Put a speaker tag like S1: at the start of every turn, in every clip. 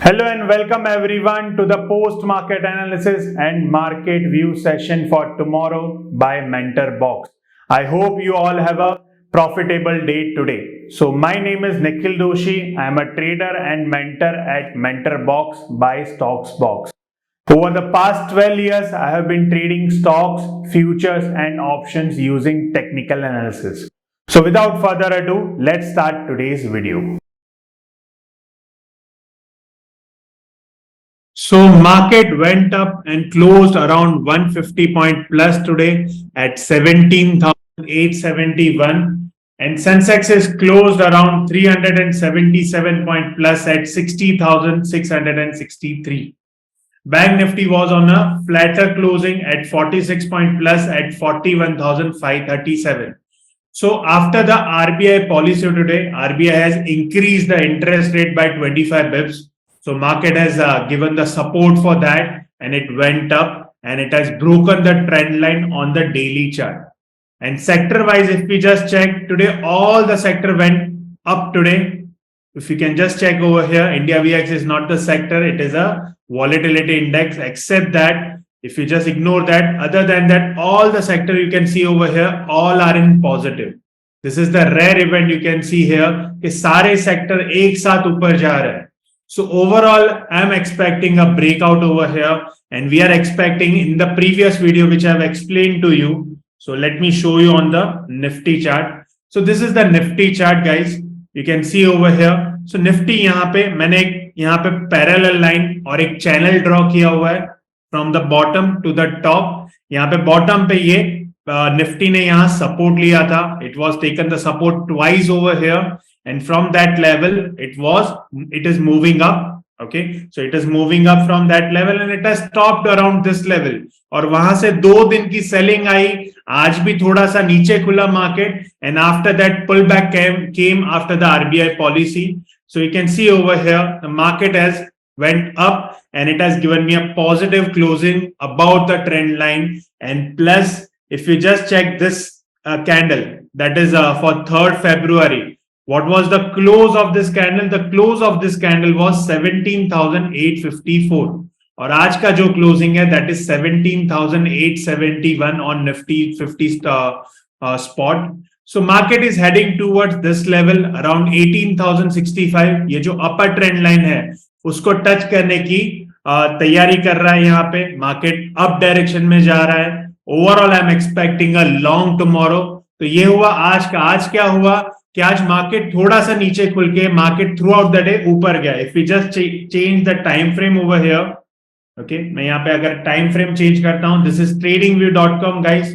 S1: Hello and welcome everyone to the post market analysis and market view session for tomorrow by MentorBox. I hope you all have a profitable day today. So my name is Nikhil Doshi. I am a trader and mentor at MentorBox by StocksBox. Over the past 12 years, I have been trading stocks, futures and options using technical analysis. So without further ado, let's start today's video. So market went up and closed around 150 point plus today at 17,871, and Sensex is closed around 377 point plus at 60,663. Bank Nifty was on a flatter closing at 46 point plus at 41,537. So after the RBI policy today, RBI has increased the interest rate by 25 bips. So market has given the support for that and it went up and it has broken the trend line on the daily chart. And sector wise, if we just check today, all the sector went up today. If you can just check over here, India VX is not the sector, it is a volatility index, except that if you just ignore that, other than that, all the sector you can see over here, all are in positive. This is the rare event you can see here कि सारे sector एक साथ ऊपर जा रहे हैं. So overall, I am expecting a breakout over here and we are expecting in the previous video which I have explained to you. So let me show you on the Nifty chart. So this is the Nifty chart, guys. You can see over here. So Nifty यहाँ पे मैंने यहाँ पे parallel line और एक channel draw किया हुआ है from the bottom to the top. यहाँ पे bottom पे ये Nifty ने यहाँ support लिया था. It was taken the support twice over here. And from that level, it is moving up. Okay, so it is moving up from that level and it has stopped around this level. और वहां से 2 दिन की selling आई, आज भी थोड़ा सा नीचे खुला market, and after that pullback came after the RBI policy. So you can see over here, the market has went up and it has given me a positive closing above the trend line. And plus, if you just check this candle, that is for 3rd February. What was the close of this candle? The close of this candle was 17,854. और आज का जो closing है, that is 17,871 on Nifty 50 spot. So market is heading towards this level around 18,065. ये जो upper trend line है, उसको touch करने की तैयारी कर रहा है. यहाँ पे market up direction में जा रहा है. Overall, I am expecting a long tomorrow. तो ये हुआ आज का. आज क्या हुआ कि आज मार्केट थोड़ा सा नीचे खुल के market throughout the day ऊपर गया. If we just change the time frame over here, okay, मैं यहाँ पे अगर टाइम फ्रेम चेंज करता हूं, this is tradingview.com guys.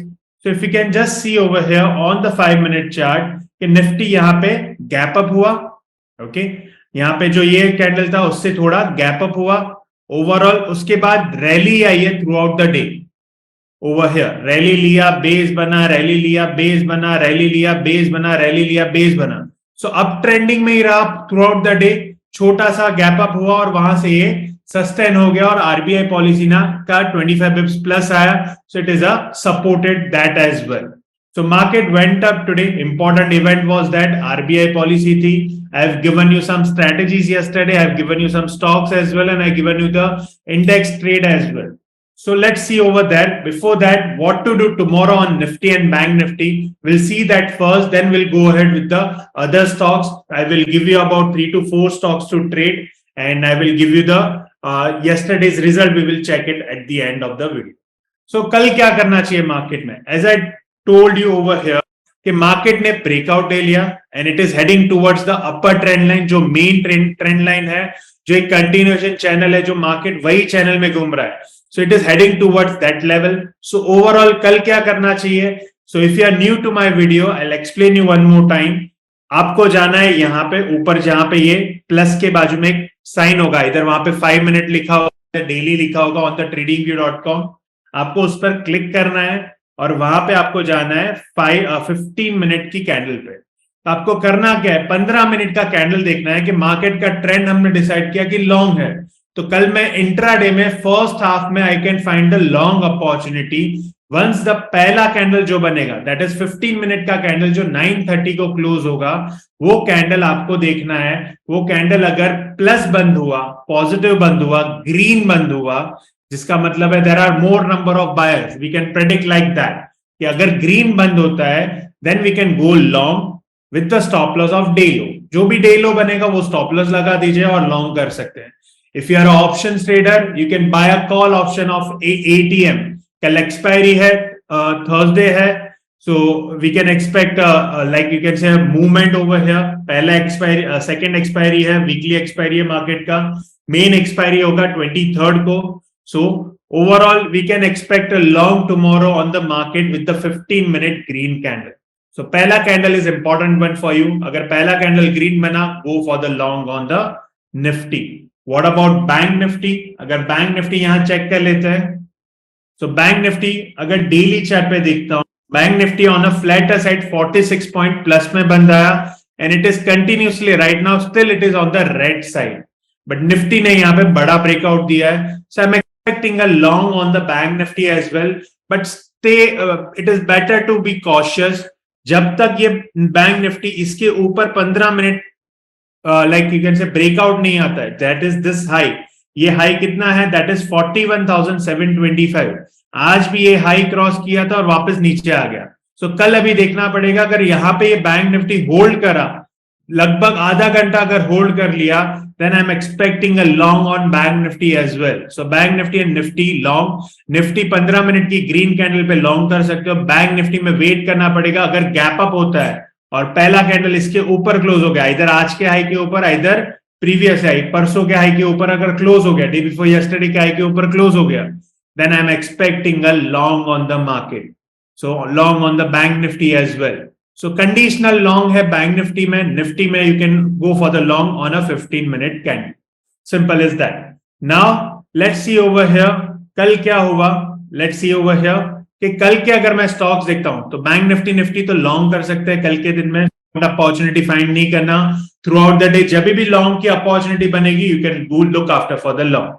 S1: So if you can just see over here on the 5 minute chart कि Nifty यहाँ पे गैप अप हुआ. ओके, यहाँ पे जो ये कैंडल था उससे थोड़ा गैप अप हुआ ओवरऑल. उसके बाद रैली आई है through out the day. Over here rally लिया, बेस बना, रैली लिया, बेस बना, रैली लिया, बेस बना, रैली लिया, बेस बना. सो अब ट्रेंडिंग में ही रहा थ्रू आउट द डे. छोटा सा गैप अप हुआ और वहां से ये सस्टेन हो गया और आरबीआई पॉलिसी ना का 25 बिप्स प्लस आया. So it is a supported that as well. So market went up today. Important event was that RBI policy थी. I have given you some strategies yesterday. I have given you some stocks as well, and I have given you the index trade as well. So let's see over there. Before that, what to do tomorrow on Nifty and Bank Nifty. We'll see that first, then we'll go ahead with the other stocks. I will give you about 3 to 4 stocks to trade, and I will give you the yesterday's result. We will check it at the end of the video. So कल क्या करना चाहिए market में? As I told you over here, कि market ने breakout ले लिया and it is heading towards the upper trend line, जो मेन ट्रेंड लाइन है, जो एक कंटिन्यूएशन चैनल है, जो मार्केट वही चैनल में घूम रहा है. So it is heading towards that level. So overall कल क्या करना चाहिए? So if you are new to my video, I'll explain you one more time. आपको जाना है यहाँ पे ऊपर, जहां पे ये प्लस के बाजू में एक साइन होगा, इधर वहां पे 5 मिनट लिखा होगा, डेली लिखा होगा ऑन द tradingview.com. आपको उस पर क्लिक करना है और वहां पे आपको जाना है 15 मिनट की कैंडल पे. आपको करना क्या है? 15 मिनट का कैंडल देखना है कि मार्केट का ट्रेंड हमने डिसाइड किया कि लॉन्ग है. तो कल मैं इंट्राडे में फर्स्ट हाफ में I can find the long opportunity once the पहला कैंडल जो बनेगा दैट इज 15 मिनट का कैंडल जो 9:30 को क्लोज होगा, वो कैंडल आपको देखना है। वो कैंडल अगर प्लस बंद हुआ, पॉजिटिव बंद हुआ, ग्रीन बंद हुआ, जिसका मतलब है there are more number of buyers, we can predict like that कि अगर ग्रीन बंद होता है then we can go long with the stop loss of day low. जो भी डे लो बनेगा वो स्टॉप लॉस लगा दीजिए और लॉन्ग कर सकते हैं। If you are option trader you can buy a call option of ATM। कल एक्सपायरी है, थर्सडे है, so we can expect like you can say movement over here. पहला एक्सपायरी, सेकंड एक्सपायरी है, वीकली एक्सपायरी है market का, main expiry होगा 23rd को। So overall we can expect a long tomorrow on the market with the 15 minute green candle. So पहला candle is important one for you. अगर पहला candle green बना, गो for the long on the Nifty. What about bank Nifty? अगर bank Nifty यहां check कर लेते हैं, so bank Nifty अगर डेली चार्ट पे देखता हूं, bank Nifty on a flatter side 46 point plus में बन रहा and it is continuously right now still it is on the red side, but Nifty ने यहाँ पे बड़ा ब्रेकआउट दिया है। So I am expecting a long on the bank Nifty as well, but stay it is better to be cautious. जब तक ये bank Nifty इसके ऊपर 15 minute like you can say breakout नहीं आता है, दैट इज दिस हाई। ये high कितना है? That is 41,725। आज भी ये हाई क्रॉस किया था और वापस नीचे आ गया। सो कल अभी देखना पड़ेगा, अगर यहाँ पे ये बैंक निफ्टी होल्ड करा, लगभग आधा घंटा अगर होल्ड कर लिया, then I'm expecting a long on bank nifty as well. So bank nifty and nifty long. Nifty 15 minute की ग्रीन कैंडल पे लॉन्ग कर सकते हो। बैंक निफ्टी में वेट करना पड़ेगा, अगर गैप अप होता है और पहला कैंडल इसके ऊपर क्लोज हो गया, इधर आज के हाई के ऊपर, इधर प्रीवियस हाई परसों के हाई के ऊपर अगर क्लोज हो गया, डे बिफोर यस्टरडे के हाई के ऊपर क्लोज हो गया, then I'm expecting a long on the market. So long on the bank nifty as well. So conditional long है बैंक निफ्टी में you can go for the long on a 15 minute candle. Simple as that. Now let's see over here कल क्या हुआ। Let's see over here कि कल के अगर मैं स्टॉक्स देखता हूं तो बैंक निफ्टी तो लॉन्ग कर सकते हैं कल के दिन में, अपॉर्चुनिटी फाइंड नहीं करना थ्रू आउट द डे। जब भी लॉन्ग की अपॉर्चुनिटी बनेगी you can go look after for the long.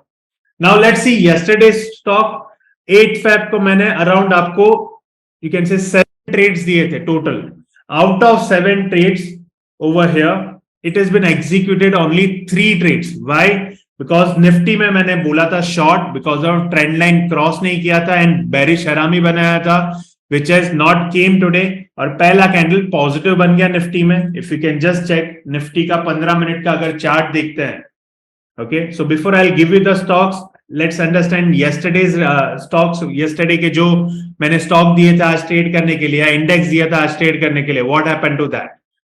S1: Now let's see yesterday stock 8 Feb को मैंने अराउंड आपको यू कैन से 7 ट्रेड्स दिए थे total. Out of 7 trades over here, it has been executed only 3 trades. Why? Because Nifty में मैंने बोला था short because of trend line cross नहीं किया था and bearish हरामी बनाया था, which has not came today. और पहला कैंडल पॉजिटिव बन गया निफ्टी में। If you can just check Nifty का 15 मिनट का अगर चार्ट देखते हैं, okay. So before I'll give you the stocks, let's understand yesterday's stocks. Yesterday के जो मैंने स्टॉक दिए थे आज ट्रेड करने के लिए, इंडेक्स दिया था आज ट्रेड करने के लिए, what happened to that?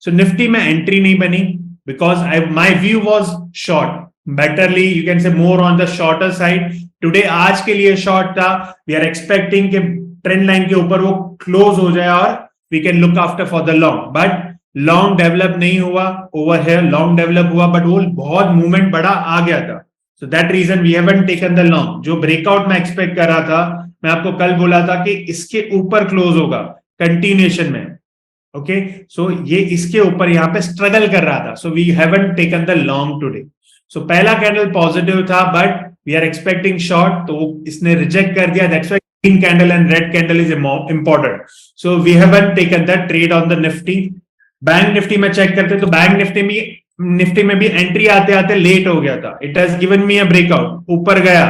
S1: So Nifty में एंट्री नहीं बनी because my view was short, betterly you can say more on the shorter side. Today आज के लिए शॉर्ट था, वी आर एक्सपेक्टिंग कि ट्रेंड लाइन के ऊपर वो क्लोज हो जाए और we can look after for the long, but long develop नहीं हुआ। ओवर हियर लॉन्ग डेवलप हुआ बट वो बहुत मूवमेंट बड़ा आ गया था, so that reason we haven't taken the long. जो ब्रेकआउट मैं एक्सपेक्ट कर रहा था, मैं आपको कल बोला था कि इसके ऊपर क्लोज होगा कंटिन्यूएशन में, ओके। सो ये इसके ऊपर यहाँ पे स्ट्रगल कर रहा था, so we haven't taken the long today. So पहला कैंडल पॉजिटिव था but we are expecting short, तो इसने रिजेक्ट कर दिया, that's why green candle and red candle is important. So we haven't taken the trade on the Nifty. Bank Nifty में check करते तो bank Nifty में भी एंट्री आते आते लेट हो गया था। It has given me a breakout, ऊपर गया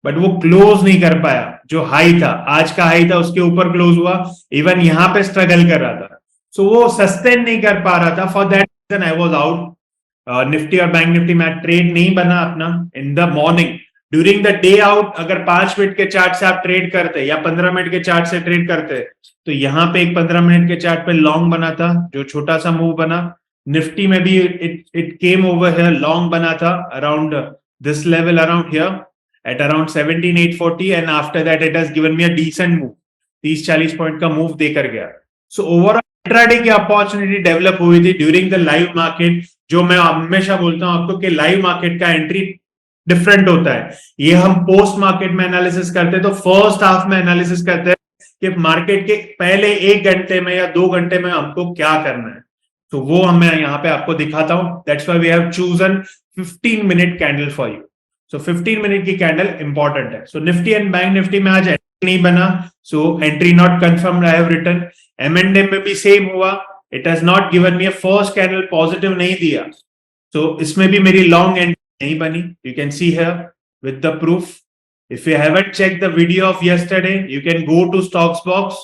S1: बट वो क्लोज नहीं कर पाया। जो हाई था, आज का हाई था, उसके ऊपर क्लोज हुआ, इवन यहां पे स्ट्रगल कर रहा था, सो वो सस्टेन नहीं कर पा रहा था। For that reason I was out. Nifty और बैंक निफ्टी में ट्रेड नहीं बना अपना in the morning. During the day out अगर 5 मिनट के चार्ट से आप ट्रेड करते या 15 मिनट के चार्ट से ट्रेड करते, तो यहाँ पे एक 15 मिनट के चार्ट पे लॉन्ग बना था, जो छोटा सा मूव बना। निफ्टी में भी it came over here, long बना था around this level, around here at around 17,840 and after that it has given me a decent move, 30-40 point का मूव देकर गया। सो ओवरऑल इंट्राडे की अपॉर्चुनिटी डेवलप हुई थी ड्यूरिंग द लाइव मार्केट। जो मैं हमेशा बोलता हूं आपको कि लाइव मार्केट का एंट्री डिफरेंट होता है। ये हम पोस्ट मार्केट में एनालिसिस करते हैं, तो फर्स्ट हाफ में एनालिसिस करते हैं कि मार्केट के पहले 1 घंटे में या 2 घंटे में हमको क्या करना है, तो वो मैं यहाँ पे आपको दिखाता हूं। That's why we have chosen 15 minute candle for you. So 15 minute की कैंडल इंपॉर्टेंट है। So Nifty and bank Nifty में आज नहीं बना, so entry not confirm, I have written. M&M में भी सेम हुआ, it has not given me a first candle positive नहीं दिया, तो इसमें भी मेरी लॉन्ग एंट्री नहीं बनी। You can see here with the proof. If you haven't checked the video of yesterday, you can go to Stocksbox.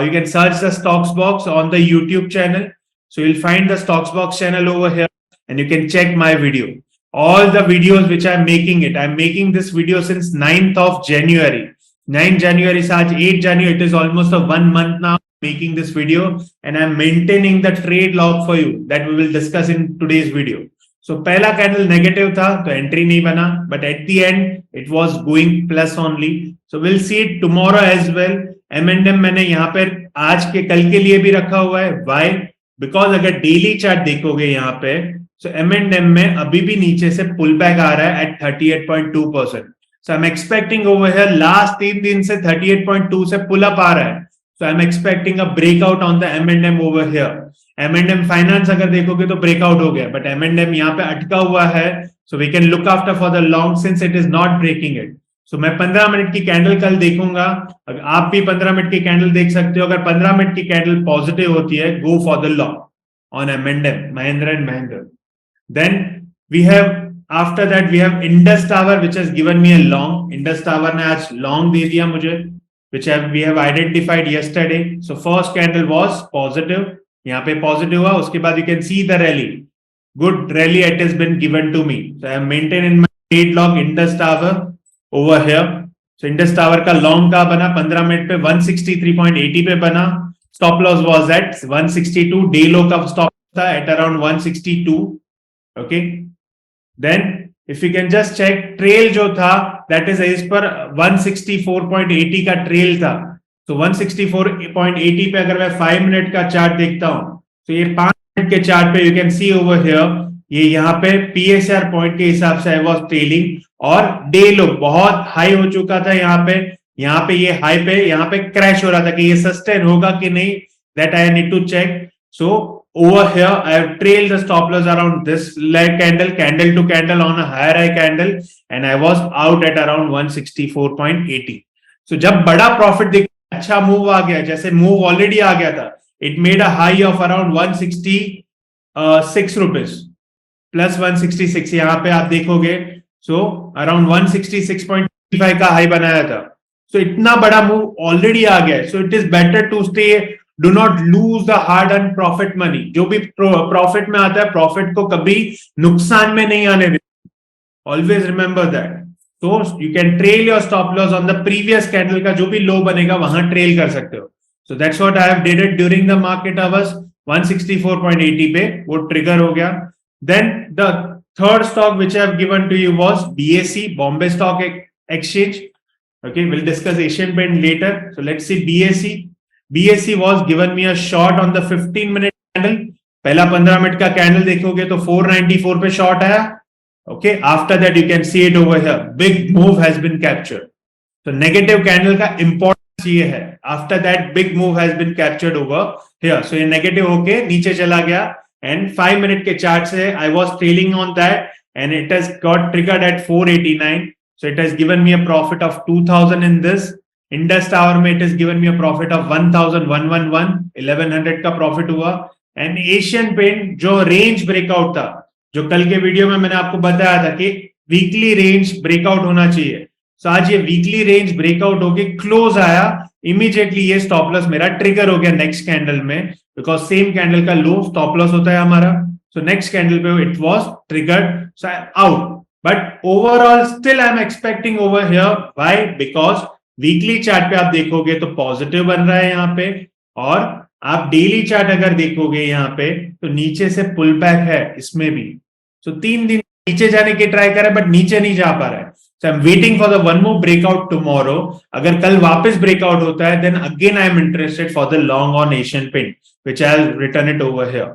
S1: You can search the Stocksbox on the YouTube channel. So you'll find the Stocksbox channel over here, and you can check my video. All the videos which I'm making it, I'm making this video since 9th of January. 9th January, Saj 8th January, it is almost a 1 month now making this video, and I'm maintaining the trade log for you that we will discuss in today's video. So पहला candle negative था तो entry नहीं बना, but at the end it was going plus only. So will see it tomorrow as well. M&M मैंने यहाँ पर आज के कल के लिए भी रखा हुआ है। व्हाई? बिकॉज अगर डेली चार्ट देखोगे यहाँ पे, सो M&M में अभी भी नीचे से पुल बैक आ रहा है at 38.2%। So I am expecting over here last 3 दिन से 38.2 से पुल अप आ रहा है, so I am expecting a breakout on the M&M over here. M&M finance अगर देखोगे तो ब्रेकआउट हो गया, बट M&M यहाँ पे अटका हुआ है, so we can look after for the long since it is not breaking it. So मैं 15 मिनट की कैंडल कल देखूंगा, अगर आप भी 15 मिनट की कैंडल देख सकते हो। अगर 15 मिनट की कैंडल पॉजिटिव होती है, go for the long on M&M, Mahindra and Mahindra। Then we have after that we have Indus Tower which has given me a long. Indus Tower ने आज लॉन्ग दे दिया मुझे, which we have identified yesterday. So first candle was positive, यहाँ पे positive हुआ, उसके बाद you can see the rally, good rally it has been given to me. So I maintain in my trade log Indus Tower over here. So Indus Tower का long का बना 15 minute पे 163.80 पे बना। Stop loss was at 162, day low का stop था at around 162। Okay, then if you can just check trail जो था दैट इज इस पर 164.80 का ट्रेल था। तो 164.80 पे अगर मैं 5 मिनट का चार्ट देखता हूं, तो ये 5 मिनट के चार्ट पे you can C over here, ये यहाँ पे PSR पॉइंट के हिसाब से आई वाज ट्रेलिंग, और डे लो बहुत हाई हो चुका था यहाँ पे ये हाई पे यहाँ पे क्रैश हो रहा था कि ये सस्टेन होगा कि नहीं, that I need to check. So over here I have trailed the stop loss around this candle to candle on a higher high candle, and I was out at around 164.80। so जब बड़ा profit दिख, अच्छा move आ गया, जैसे move already आ गया था, it made a high of around 166 rupees plus 166, यहाँ पे आप देखोगे। सो अराउंड 166.5 का हाई बनाया था। सो इतना बड़ा मूव ऑलरेडी आ गया, so it is better to stay, do not lose the hard earn profit money. जो भी प्रॉफिट में आता है, प्रॉफिट को कभी नुकसान में नहीं आने देते, ऑलवेज रिमेंबर दैट। तो you can trail your stop loss on the previous candle का, जो भी लो बनेगा वहां ट्रेल कर सकते हो। So that's what I have did it during the market hours. 164.80 पे वो ट्रिगर हो गया। Then the third stock which I have given to you was BSE, Bombay stock exchange. Okay, we'll discuss Asian Paint later. So let's see BSE. BSE was given me a short on the 15-minute candle. पहला 15 minute का candle देखोगे तो 494 पे short आया। Okay, after that you can see it over here. Big move has been captured. So negative candle का importance ये है। After that big move has been captured over here. So ये negative होके नीचे चला गया, and 5 मिनट के chart से I was trailing on that, and it has got triggered at 489. So it has given me a profit of 2000 in this. Indus Tower में it has given me a profit of 1111, 1100 का profit हुआ। And Asian paint जो range breakout था, जो कल के video में मैंने आपको बताया था कि वीकली रेंज ब्रेकआउट होना चाहिए, सो आज ये वीकली रेंज ब्रेकआउट होके क्लोज आया, इमीडिएटली ये स्टॉप लॉस मेरा ट्रिगर हो गया नेक्स्ट कैंडल में, बिकॉज सेम कैंडल का लो स्टॉप लॉस होता है हमारा। सो नेक्स्ट कैंडल पे it was triggered, so out. But overall still I am expecting over here, why? Because weekly chart पे आप देखोगे तो पॉजिटिव बन रहा है यहाँ पे, और आप डेली चार्ट अगर देखोगे यहाँ पे तो नीचे से पुल बैक है इसमें भी। सो 3 दिन नीचे जाने की ट्राई कर रहा है, बट नीचे नहीं जा पा रहा है। So I am waiting for the one more breakout tomorrow. अगर कल वापस ब्रेकआउट होता है, then again I am interested for the long on Asian paint, which I have written it over here.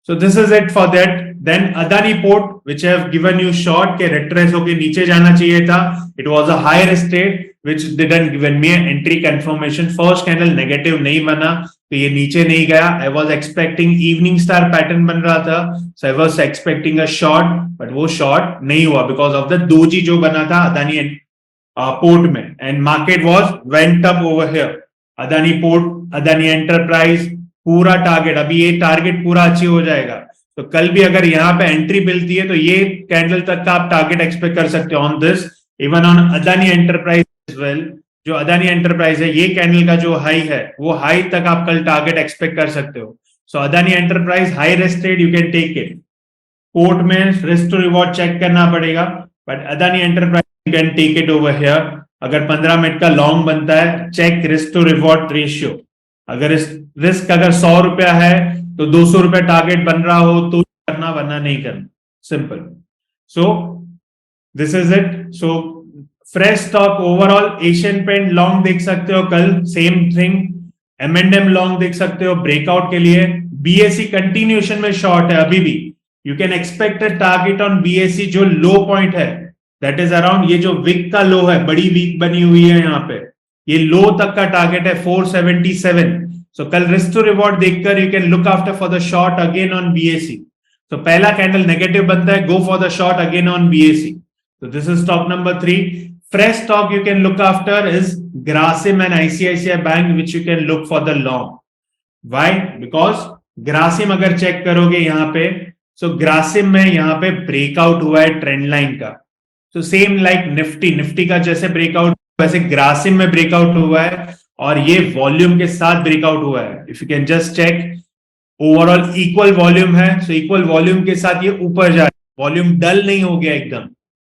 S1: So this is it for that. Then Adani Port, which I have given you short के retrace होके नीचे जाना चाहिए था. It was a high risk trade which didn't give me an entry confirmation. First candle negative नहीं बना, तो ये नीचे नहीं गया. I was expecting evening star pattern बन रहा था, so I was expecting a short, but वो short नहीं हुआ because of the doji जो बना था Adani पोर्ट में, and market was went up over here. Adani port, Adani enterprise, पूरा टारगेट, अभी ये टारगेट पूरा अचीव हो जाएगा. तो कल भी अगर यहाँ पे एंट्री मिलती है तो ये कैंडल तक का आप टारगेट एक्सपेक्ट कर सकते हो on this, even on Adani enterprise as well. जो अदानी एंटरप्राइज है, ये कैंडल का जो हाई है वो हाई तक आप कल टारगेट एक्सपेक्ट कर सकते हो. So Adani enterprise high risk trade, you can take it. Port में रिस्क टू रिवॉर्ड चेक करना पड़ेगा, but Adani enterprise you can take it over here. अगर 15 मिनट का लॉन्ग बनता है, check risk to reward ratio. अगर रिस्क अगर 100 रुपया है तो 200 रुपया टारगेट बन रहा हो तो करना, वरना नहीं करना. Simple. So this is it. So fresh stock overall, Asian paint long देख सकते हो कल, सेम थिंग. M&M लॉन्ग देख सकते हो ब्रेकआउट के लिए. BSE कंटिन्यूएशन में शॉर्ट है अभी भी. You can expect a target on BSE जो लो पॉइंट है, दैट इज अराउंड, ये जो विक का लो है, बड़ी वीक बनी हुई है यहाँ पे, ये लो तक का टारगेट है 477. सो कल रिस्क टू रिवॉर्ड देखकर you can look after for the short again on BSE. तो पहला कैंडल नेगेटिव बनता है, go for the short again on BSE. So this is stock number 3. Fresh stock you can look after is Grasim and ICICI Bank, which you can look for the long. Why? Because Grasim अगर check करोगे यहाँ पे, so Grasim में यहाँ पे breakout हुआ है trend line का. So same like निफ्टी का जैसे ब्रेकआउट, वैसे Grasim में ब्रेकआउट हुआ है, और ये वॉल्यूम के साथ ब्रेकआउट हुआ है. If you can just check, overall equal volume है, सो इक्वल वॉल्यूम के साथ ये ऊपर जा रहा है, वॉल्यूम डल नहीं हो गया एकदम.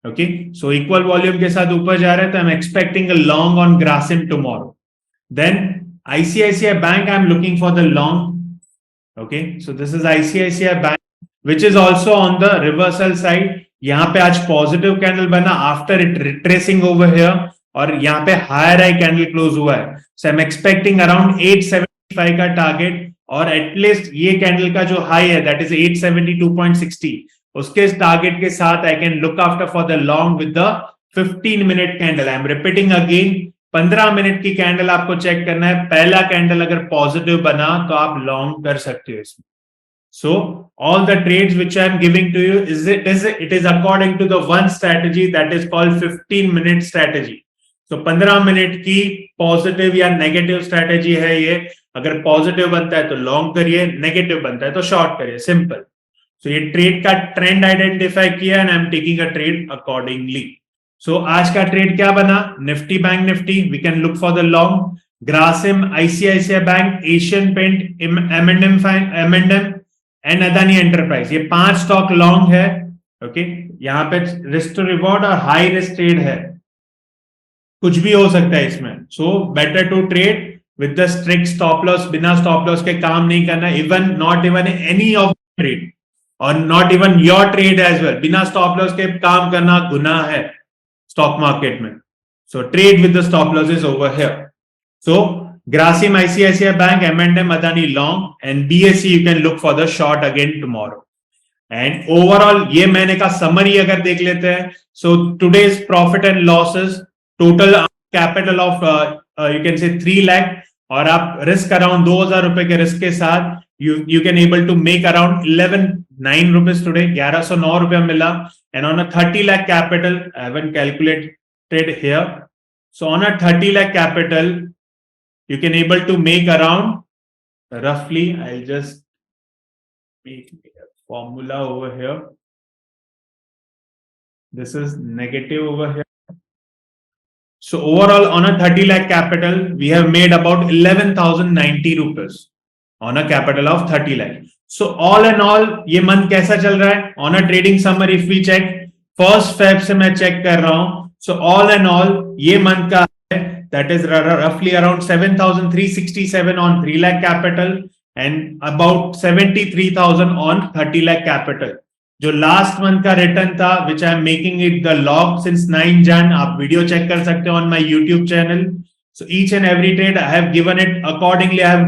S1: Okay, so equal volume के साथ ऊपर जा रहा है, तो I'm expecting a long on Grasim tomorrow. Then ICICI Bank, I'm looking for the long. Okay, so this is ICICI Bank, which is also on the reversal side. यहाँ पे आज पॉजिटिव कैंडल बना after it retracing over here, और यहाँ पे higher high candle close हुआ है. So I'm expecting around 875 का टारगेट, और एटलीस्ट ये कैंडल का जो हाई है दैट इज 872.60, उसके टारगेट के साथ I can look after for the long with the 15 minute candle. I am repeating again, 15 minute की कैंडल आपको चेक करना है. पहला कैंडल अगर पॉजिटिव बना तो आप लॉन्ग कर सकते हो इसमें. So all the trades which I am giving to you it is according to the one strategy that is called 15 minute strategy. तो 15 मिनट की पॉजिटिव या नेगेटिव स्ट्रेटजी है ये. अगर पॉजिटिव बनता है तो लॉन्ग करिए, नेगेटिव बनता है तो शॉर्ट करिए. सिंपल. So ये ट्रेड का ट्रेंड आइडेंटिफाई किया and I am taking a trade accordingly. So आज का ट्रेड क्या बना? Nifty bank Nifty, we can look for the long. Grasim, ICICI bank, Asian paint, M&M and Adani enterprise, ये 5 stock long है. Okay, यहाँ पे रिस्क टू रिवॉर्ड और high risk trade है, कुछ भी हो सकता है इसमें. So better to trade with the strict stop loss. बिना स्टॉप लॉस के काम नहीं करना, even not even any of trade और not even your trade as well. बिना स्टॉप लॉस के काम करना गुनाह है स्टॉक मार्केट में. So trade with the stop loss is over here. So Grasim, ICICI Bank, M&M, Adani long, and BSE you can look for the short again tomorrow. And overall ये मैंने का summary अगर देख लेते हैं, so today's profit and losses, total capital of you can say 3 lakh, और आप risk around 2000 रुपए के रिस्क के साथ you can able to make around 11,9 rupees today. 1109 रुपया मिला. And on a 30 lakh capital, I haven't calculated here. So on a 30 lakh capital, you can able to make around roughly, I'll just make a formula over here. This is negative over here. So overall on a 30 lakh capital, we have made about 11,090 rupees on a capital of 30 lakh. So all in all, ये month कैसा चल रहा है? On a trading summary, if we check, 1st Feb से मैं check कर रहा हूँ. So all in all, ये month का that is roughly around 7,367 on 3 lakh capital and about 73,000 on 30 lakh capital. जो लास्ट मंथ का रिटर्न था, which I am making it the log since 9 Jan, आप वीडियो चेक कर सकते हो on my YouTube channel. So each and every trade I have given it accordingly. I have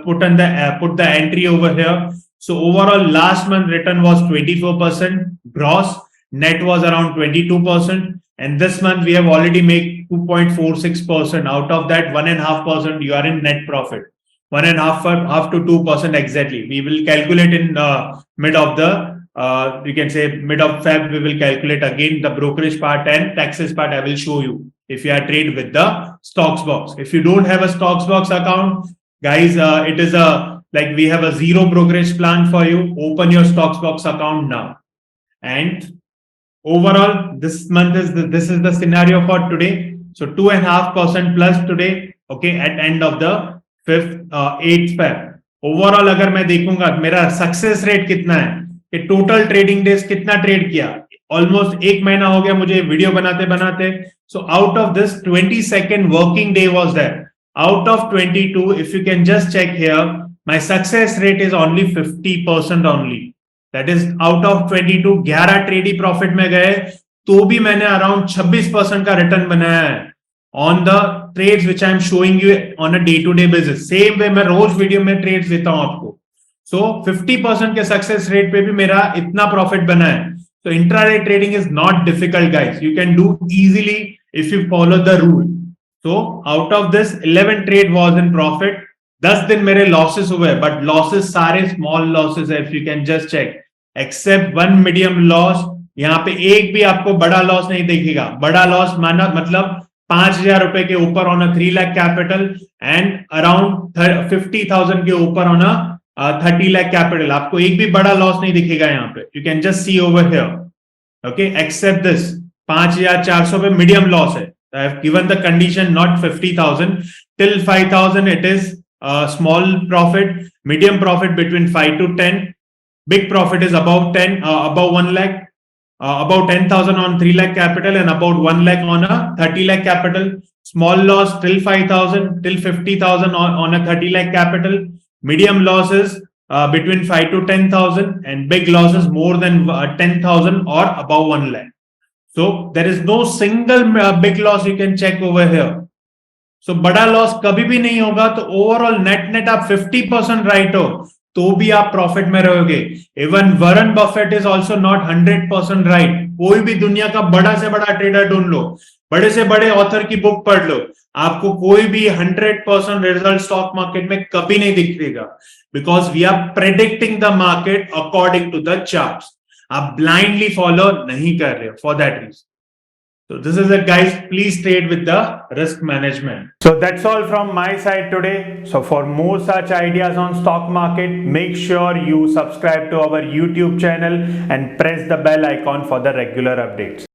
S1: put the entry over here. So overall last month return was 24% gross, net was around 22%. And this month we have already made 2.46%. Out of that, 1.5% you are in net profit. 1.5 to 2% exactly. We will calculate in mid of the you can say mid of Feb, we will calculate again the brokerage part and taxes part. I will show you if you are trade with the stocks box. If you don't have a stocks box account, guys, it is a like we have a zero brokerage plan for you. Open your stocks box account now. And overall, this month this is the scenario for today. So 2.5% plus today. Okay, at end of the 8th Feb. ओवरऑल अगर मैं देखूंगा मेरा success rate कितना है कि total trading days कितना trade किया, ऑलमोस्ट 1 महीना हो गया मुझे वीडियो बनाते बनाते. So out of this 22nd working day was there. Out of 22, if you can just check here, my success rate is only 50% only. That is out of 22. 11 trades profit में गए तो भी मैंने अराउंड 26% का return बनाया है on the trades which I am showing you on a day-to-day basis. Same way मैं रोज video में ट्रेड्स देता हूं आपको. So 50% के सक्सेस रेट पे भी मेरा इतना प्रॉफिट बना है. So intraday trading is not difficult, guys. You can do easily if you follow the rule. So out of this 11 trade was in profit. 10 दिन मेरे लॉसेस हुए, बट लॉसेस सारे स्मॉल लॉसेस है. If you can just check, except one medium loss, यहाँ पे एक भी आपको बड़ा लॉस नहीं दिखेगा. बड़ा लॉस माना मतलब 5,000 रुपए के ऊपर on a 3 lakh capital and around 50,000 के ऊपर ऑन अ 30 लाख कैपिटल. आपको एक भी बड़ा लॉस नहीं दिखेगा यहाँ पे. You can just see over here. Okay, except this 5,400 पे मीडियम लॉस है. I have given the condition not 50,000 till 5,000 it is small profit, medium profit between 5 to 10, big profit is above 10, above 1 lakh. About 10,000 on 3 lakh capital and about 1 lakh on a 30 lakh capital. Small loss till 5,000 till 50,000 on a 30 lakh capital. Medium losses between 5 to 10,000 and big losses more than 10,000 or above 1 lakh. So there is no single big loss you can check over here. So बड़ा loss कभी भी नहीं होगा. तो overall net आप 50% right हो तो भी आप प्रॉफिट में रहोगे. Even Warren Buffett is also not 100% right. कोई भी दुनिया का बड़ा से बड़ा ट्रेडर ढूंढ लो, बड़े से बड़े ऑथर की बुक पढ़ लो, आपको कोई भी 100% रिजल्ट स्टॉक मार्केट में कभी नहीं दिखेगा. Because we are predicting the market according to the charts. आप ब्लाइंडली फॉलो नहीं कर रहे हो. For that reason, so this is it, guys. Please trade with the risk management. So that's all from my side today. So for more such ideas on stock market, make sure you subscribe to our YouTube channel and press the bell icon for the regular updates.